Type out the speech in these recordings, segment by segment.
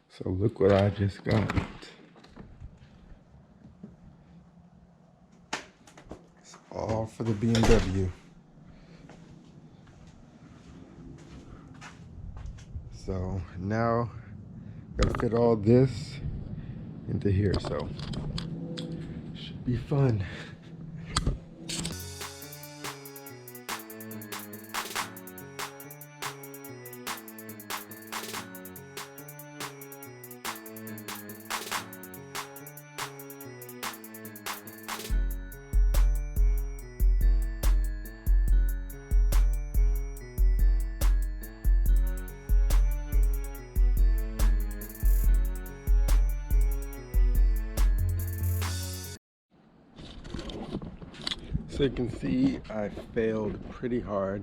So look what I just got. It's all for the BMW. So now gotta fit all this into here, so should be fun. So you can see I failed pretty hard.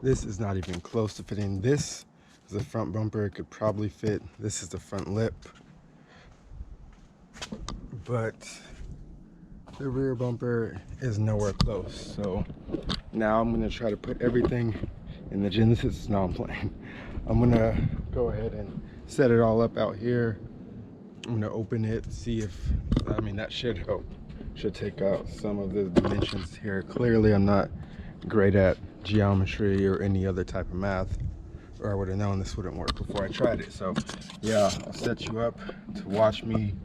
This is not even close to fitting. This is the front bumper. It could probably fit. This is the front lip. But the rear bumper is nowhere close. So now I'm gonna try to put everything in the Genesis. No, I'm playing. I'm gonna go ahead and set it all up out here. I'm gonna open it, see if, I mean, that should help. Should take out some of the dimensions here. Clearly I'm not great at geometry or any other type of math, or I would have known this wouldn't work before I tried it. So yeah, I'll set you up to watch me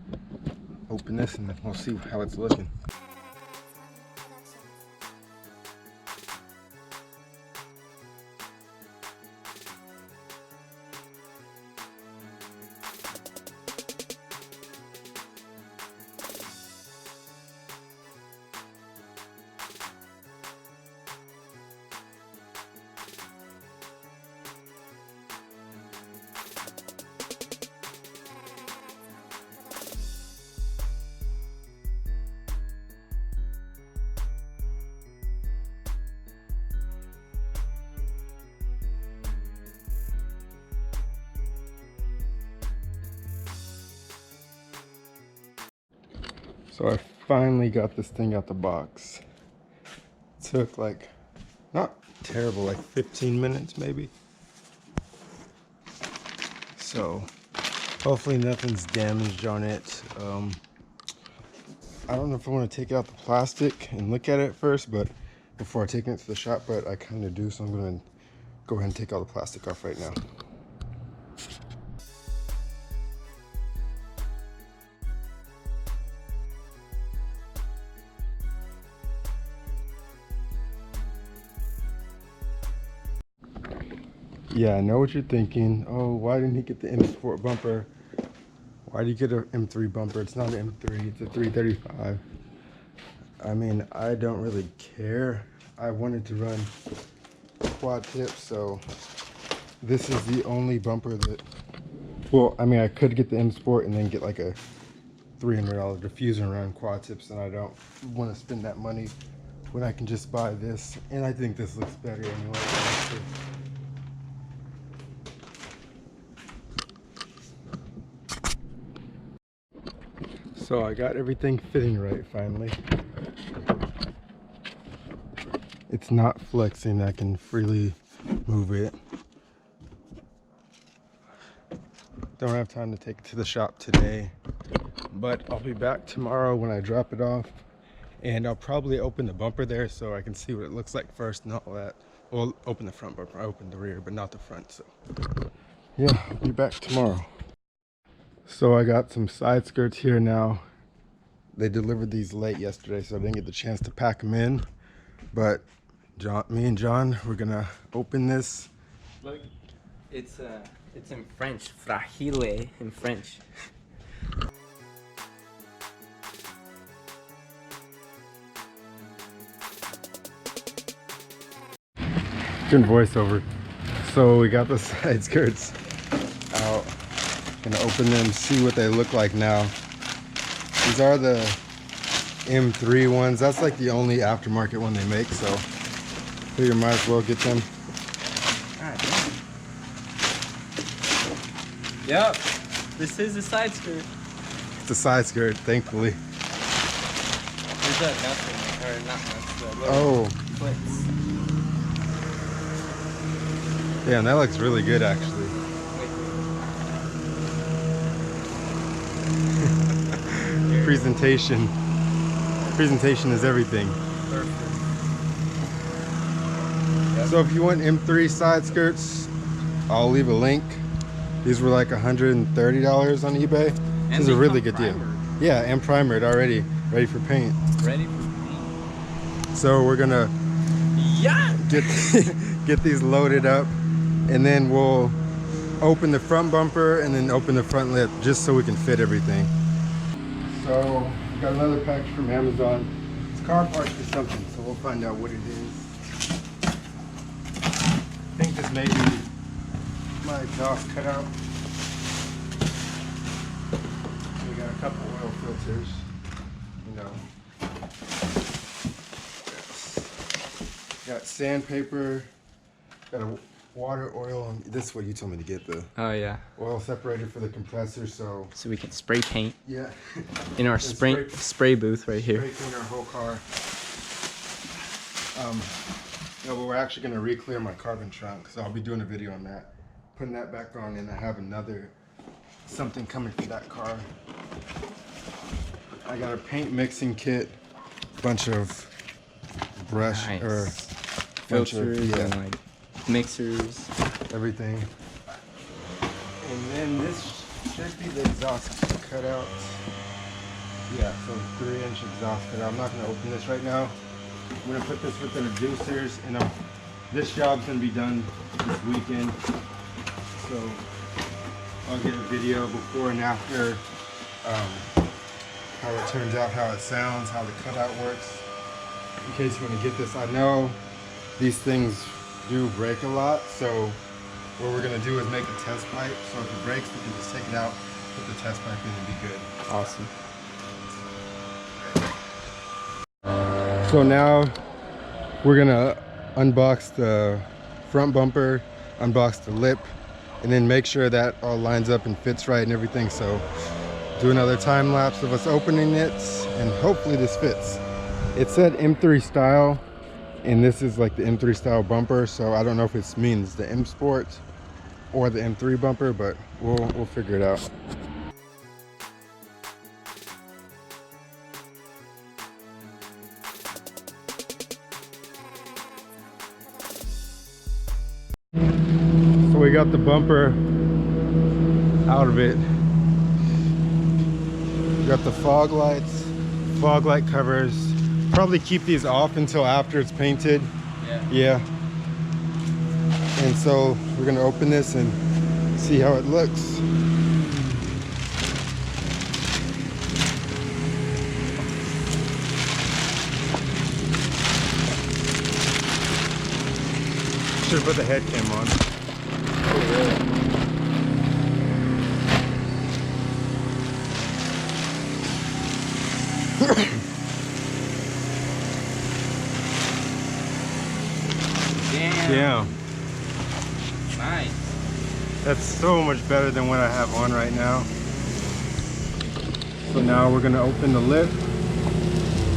open this and then we'll see how it's looking. So I finally got this thing out the box. It took like, not terrible, like 15 minutes maybe. So hopefully nothing's damaged on it. I don't know if I want to take out the plastic and look at it first, but before taking it to the shop, but I kind of do, so I'm going to go ahead and take all the plastic off right now. Yeah, I know what you're thinking. Oh, why didn't he get the M Sport bumper? Why do you get an M3 bumper? It's not an M3, it's a 335. I mean, I don't really care. I wanted to run quad tips, so this is the only bumper that, well, I mean, I could get the M Sport and then get like a $300 diffuser and run quad tips, and I don't want to spend that money when I can just buy this. And I think this looks better anyway. So I got everything fitting right finally. It's not flexing, I can freely move it. Don't have time to take it to the shop today, but I'll be back tomorrow when I drop it off, and I'll probably open the bumper there so I can see what it looks like first and all that. Well, open the front bumper, I opened the rear, but not the front, so yeah, I'll be back tomorrow. So I got some side skirts here now. They delivered these late yesterday, so I didn't get the chance to pack them in. But me and John, we're gonna open this. Look, it's in French, fragile in French. Good voiceover. So we got the side skirts out. Gonna open them, see what they look like now. These are the M3 ones. That's like the only aftermarket one they make, so figure might as well get them. Alright. Yep, this is a side skirt. It's a side skirt, thanfully. There's a nothing, or not nothing, Oh. Clicks. Yeah, and that looks really good actually. presentation. Presentation is everything. Perfect. So if you want M3 side skirts, I'll leave a link. These were like $130 on eBay. This is a really good deal. Yeah, and primered already, ready for paint. Ready for paint. So we're gonna get these loaded up, and then we'll open the front bumper and then open the front lip just so we can fit everything. So we got another package from Amazon. It's car parts or something, so we'll find out what it is. I think this may be my exhaust cutout. We got a couple oil filters, you know. Got sandpaper, got a water oil. This is what you told me to get, the oil separator for the compressor, so we can spray paint. Yeah. In our spray booth right here. Spray paint our whole car. No, but we're actually gonna re-clear my carbon trunk, so I'll be doing a video on that. Putting that back on, and I have another something coming for that car. I got a paint mixing kit, bunch of brush or filters and like mixers, everything. And then this should be the exhaust cutout. Yeah, so 3-inch exhaust cutout. I'm not gonna open this right now. I'm gonna put this with the reducers, and this job's gonna be done this weekend. So I'll get a video before and after, how it turns out, how it sounds, how the cutout works. In case you want to get this, I know these things do break a lot, so what we're gonna do is make a test pipe. So if it breaks, we can just take it out, put the test pipe in, and be good. Awesome. So now we're gonna unbox the front bumper, unbox the lip, and then make sure that all lines up and fits right and everything. So do another time lapse of us opening it, and hopefully this fits. It said M3 style, and this is like the M3 style bumper, so I don't know if it means the M Sport or the M3 bumper, but we'll figure it out. So we got the bumper out of it. We got the fog lights, fog light covers. Probably keep these off until after it's painted. Yeah. And so we're gonna open this and see how it looks. Should put the head cam on. Damn. Nice. That's so much better than what I have on right now. So now we're gonna open the lip,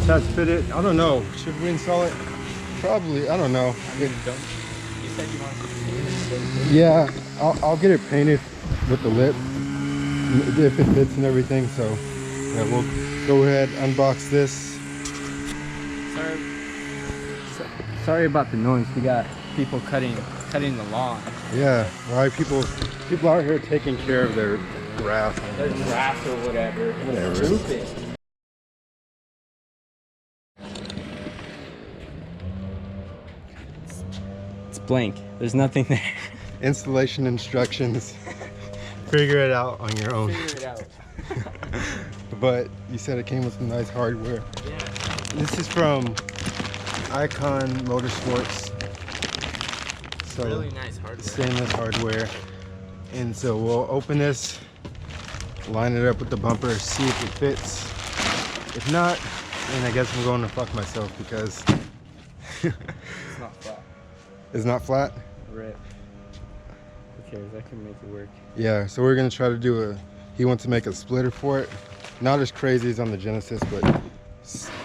test fit it. I don't know. Should we install it? Probably. I don't know. You said you wanted to. Yeah, I'll get it painted with the lip if it fits and everything. So yeah, we'll go ahead, unbox this. Sorry about the noise. We got people cutting the lawn. Yeah, right. People out here taking care of their grass. Their grass or whatever. Stupid. It's blank. There's nothing there. Installation instructions. Figure it out on your own. Figure it out. But you said it came with some nice hardware. Yeah. This is from Icon Motorsports. So Really nice hardware. Stainless hardware. And so we'll open this, line it up with the bumper, see if it fits. If not, then I guess I'm going to fuck myself because It's not flat. it's not flat. Rip. Who cares? I can make it work. Yeah, so we're gonna try to do he wants to make a splitter for it. Not as crazy as on the Genesis, but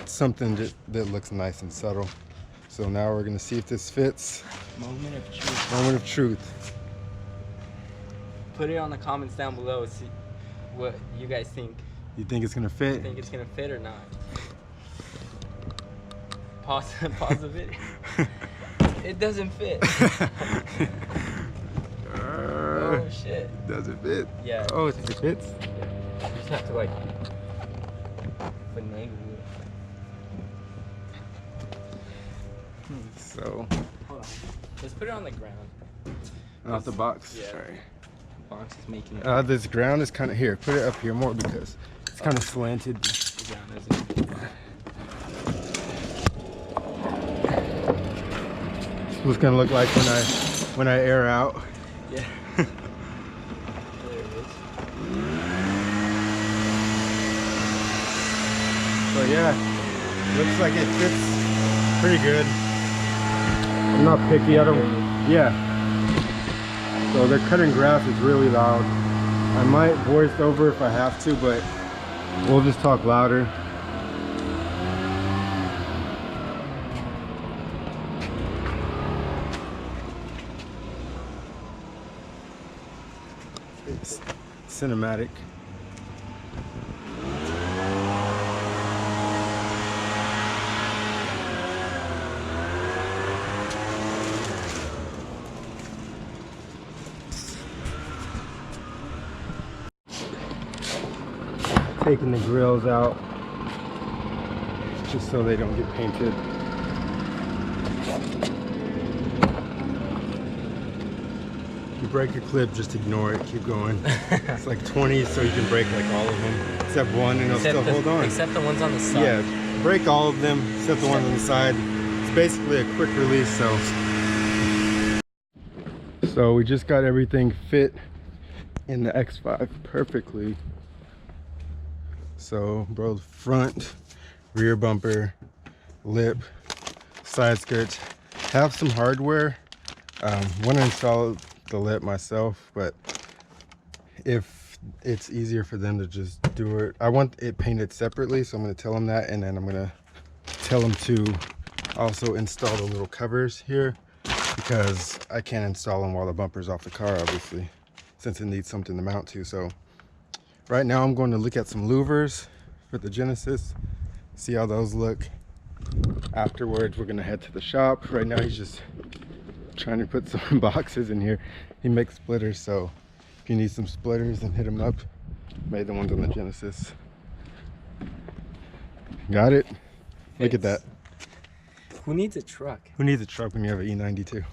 something that looks nice and subtle. So now we're gonna see if this fits. Moment of truth. Moment of truth. Put it on the comments down below. See what you guys think. You think it's gonna fit? You think it's gonna fit or not? Pause the video. It doesn't fit. Oh shit. Doesn't fit? Yeah. Oh, it fits? Yeah. You just have to like finagle it. So, Hold on. Let's put it on the ground. off the box. Yeah. Sorry. The box is making it. This ground is kind of here. Put it up here more because it's kind of slanted. The ground isn't. This is what it's gonna look like when I air out. Yeah. There it is. So yeah, looks like it fits pretty good. I'm not picky. I don't. Yeah. So they're cutting grass. It's really loud. I might voice over if I have to, but we'll just talk louder. It's cinematic. Taking the grills out just so they don't get painted. If you break a clip, just ignore it, keep going. It's like 20, so you can break like all of them except one, and it'll still hold on. Except the ones on the side. Yeah, break all of them except the ones on the side. It's basically a quick release. So we just got everything fit in the X5 perfectly. So bro, front, rear bumper, lip, side skirts have some hardware. Want to install the lip myself, but if it's easier for them to just do it, I want it painted separately, so I'm going to tell them that, and then I'm going to tell them to also install the little covers here, because I can't install them while the bumper's off the car, obviously, since it needs something to mount to. So right now I'm going to look at some louvers for the Genesis, see how those look. Afterwards we're going to head to the shop. Right now he's just trying to put some boxes in here. He makes splitters, so if you need some splitters, then hit him up. Made the ones on the Genesis. Got it? Look at that. Who needs a truck? Who needs a truck when you have an E92?